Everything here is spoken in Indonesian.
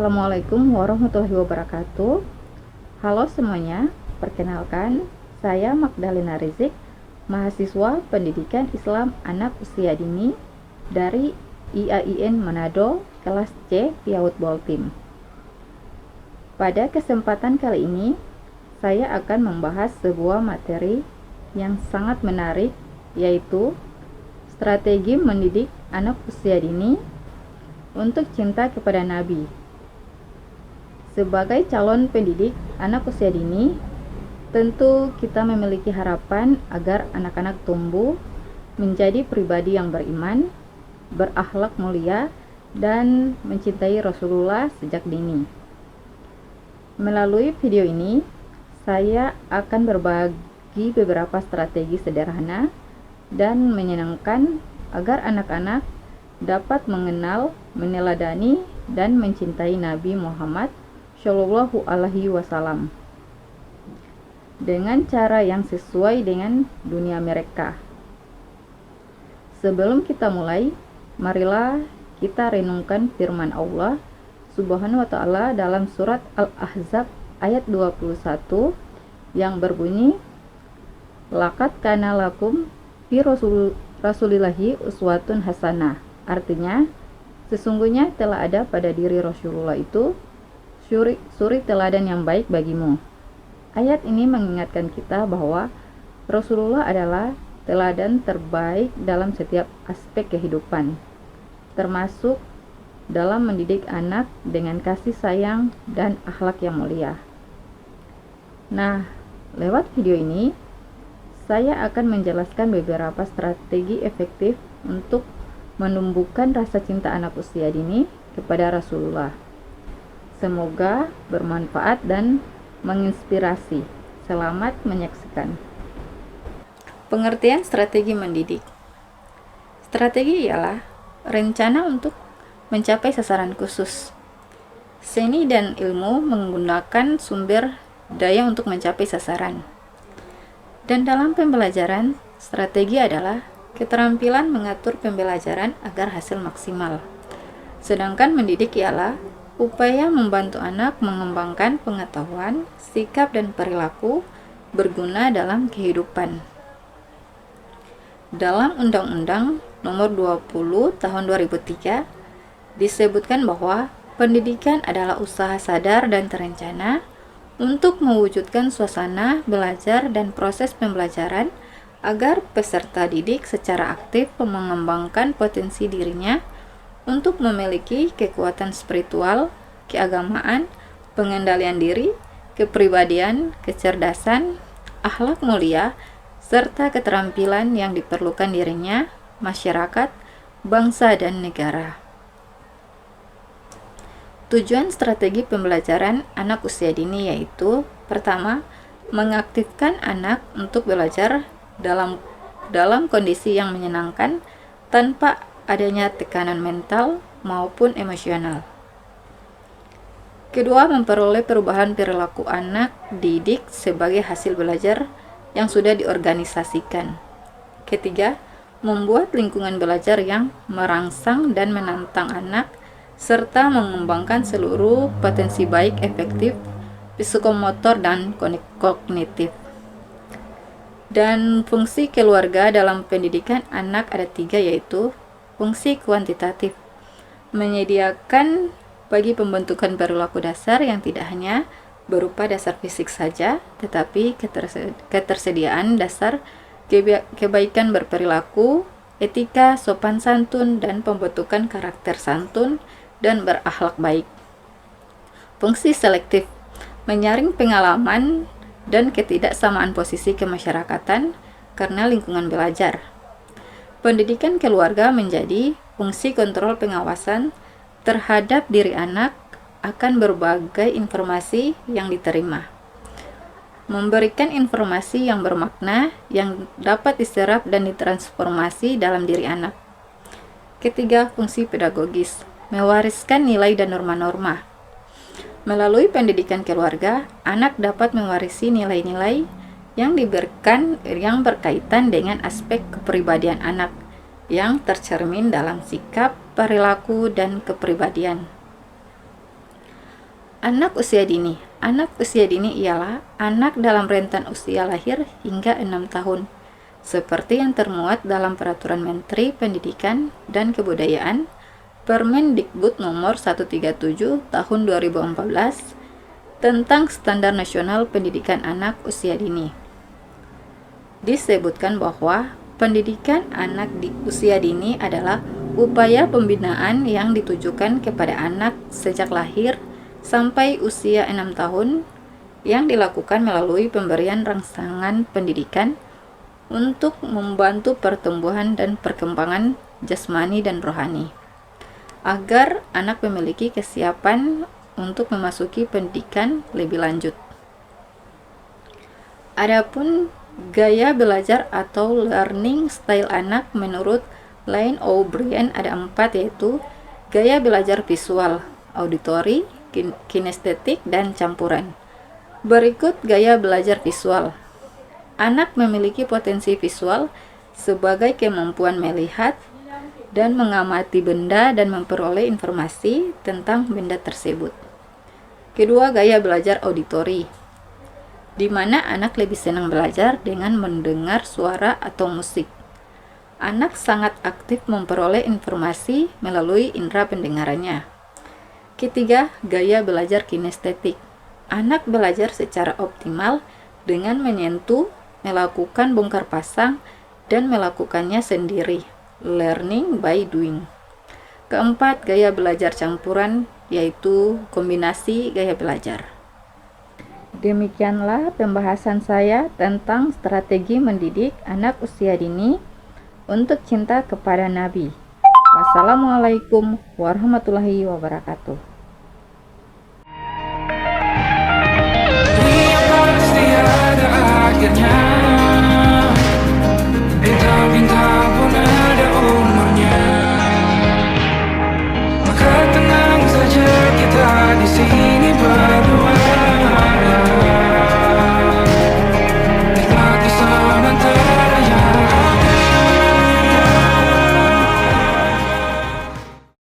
Assalamualaikum warahmatullahi wabarakatuh. Halo semuanya, perkenalkan saya Magdalena Rizik, mahasiswa Pendidikan Islam Anak Usia Dini dari IAIN Manado, kelas C PIAUD Boltim. Pada kesempatan kali ini, saya akan membahas sebuah materi yang sangat menarik, yaitu strategi mendidik anak usia dini untuk cinta kepada Nabi. Sebagai calon pendidik anak usia dini, tentu kita memiliki harapan agar anak-anak tumbuh menjadi pribadi yang beriman, berakhlak mulia, dan mencintai Rasulullah sejak dini. Melalui video ini, saya akan berbagi beberapa strategi sederhana dan menyenangkan agar anak-anak dapat mengenal, meneladani, dan mencintai Nabi Muhammad Shallallahu Alaihi Wasallam dengan cara yang sesuai dengan dunia mereka. Sebelum kita mulai, marilah kita renungkan firman Allah Subhanahu wa Ta'ala dalam surat Al-Ahzab ayat 21 yang berbunyi, "Laqad kana lakum fi Rasulillahi uswatun hasanah." Artinya, sesungguhnya telah ada pada diri Rasulullah itu suri teladan yang baik bagimu. Ayat ini mengingatkan kita bahwa Rasulullah adalah teladan terbaik dalam setiap aspek kehidupan, termasuk dalam mendidik anak dengan kasih sayang dan akhlak yang mulia. Nah, lewat video ini, saya akan menjelaskan beberapa strategi efektif untuk menumbuhkan rasa cinta anak usia dini kepada Rasulullah. Semoga bermanfaat dan menginspirasi. Selamat menyaksikan. Pengertian strategi mendidik. Strategi ialah rencana untuk mencapai sasaran khusus. Seni dan ilmu menggunakan sumber daya untuk mencapai sasaran. Dan dalam pembelajaran, strategi adalah keterampilan mengatur pembelajaran agar hasil maksimal. Sedangkan mendidik ialah upaya membantu anak mengembangkan pengetahuan, sikap, dan perilaku berguna dalam kehidupan. Dalam Undang-Undang Nomor 20 Tahun 2003 disebutkan bahwa pendidikan adalah usaha sadar dan terencana untuk mewujudkan suasana belajar dan proses pembelajaran agar peserta didik secara aktif mengembangkan potensi dirinya untuk memiliki kekuatan spiritual, keagamaan, pengendalian diri, kepribadian, kecerdasan, akhlak mulia, serta keterampilan yang diperlukan dirinya, masyarakat, bangsa, dan negara. Tujuan strategi pembelajaran anak usia dini yaitu: pertama, mengaktifkan anak untuk belajar dalam kondisi yang menyenangkan tanpa adanya tekanan mental maupun emosional. Kedua, memperoleh perubahan perilaku anak didik sebagai hasil belajar yang sudah diorganisasikan. Ketiga, membuat lingkungan belajar yang merangsang dan menantang anak serta mengembangkan seluruh potensi baik efektif, psikomotor, dan kognitif. Dan fungsi keluarga dalam pendidikan anak ada 3, yaitu fungsi kuantitatif, menyediakan bagi pembentukan perilaku dasar yang tidak hanya berupa dasar fisik saja, tetapi ketersediaan dasar kebaikan berperilaku, etika, sopan santun, dan pembentukan karakter santun dan berakhlak baik. Fungsi selektif, menyaring pengalaman dan ketidaksamaan posisi kemasyarakatan karena lingkungan belajar. Pendidikan keluarga menjadi fungsi kontrol pengawasan terhadap diri anak akan berbagai informasi yang diterima. Memberikan informasi yang bermakna yang dapat diserap dan ditransformasi dalam diri anak. Ketiga, fungsi pedagogis, mewariskan nilai dan norma-norma. Melalui pendidikan keluarga, anak dapat mewarisi nilai-nilai yang diberikan yang berkaitan dengan aspek kepribadian anak yang tercermin dalam sikap, perilaku, dan kepribadian. Anak usia dini. Anak usia dini ialah anak dalam rentan usia lahir hingga 6 tahun, seperti yang termuat dalam Peraturan Menteri Pendidikan dan Kebudayaan Permendikbud nomor 137 tahun 2014 tentang Standar Nasional Pendidikan Anak Usia Dini. Disebutkan bahwa pendidikan anak di usia dini adalah upaya pembinaan yang ditujukan kepada anak sejak lahir sampai usia 6 tahun yang dilakukan melalui pemberian rangsangan pendidikan untuk membantu pertumbuhan dan perkembangan jasmani dan rohani, agar anak memiliki kesiapan untuk memasuki pendidikan lebih lanjut. Adapun gaya belajar atau learning style anak menurut Lane O'Brien ada 4, yaitu gaya belajar visual, auditory, kinestetik, dan campuran. Berikut gaya belajar visual. Anak memiliki potensi visual sebagai kemampuan melihat dan mengamati benda dan memperoleh informasi tentang benda tersebut. Kedua, gaya belajar auditory, di mana anak lebih senang belajar dengan mendengar suara atau musik. Anak sangat aktif memperoleh informasi melalui indera pendengarannya. Ketiga, gaya belajar kinestetik. Anak belajar secara optimal dengan menyentuh, melakukan bongkar pasang, dan melakukannya sendiri. Learning by doing. Keempat, gaya belajar campuran, yaitu kombinasi gaya belajar. Demikianlah pembahasan saya tentang strategi mendidik anak usia dini untuk cinta kepada Nabi. Wassalamualaikum warahmatullahi wabarakatuh.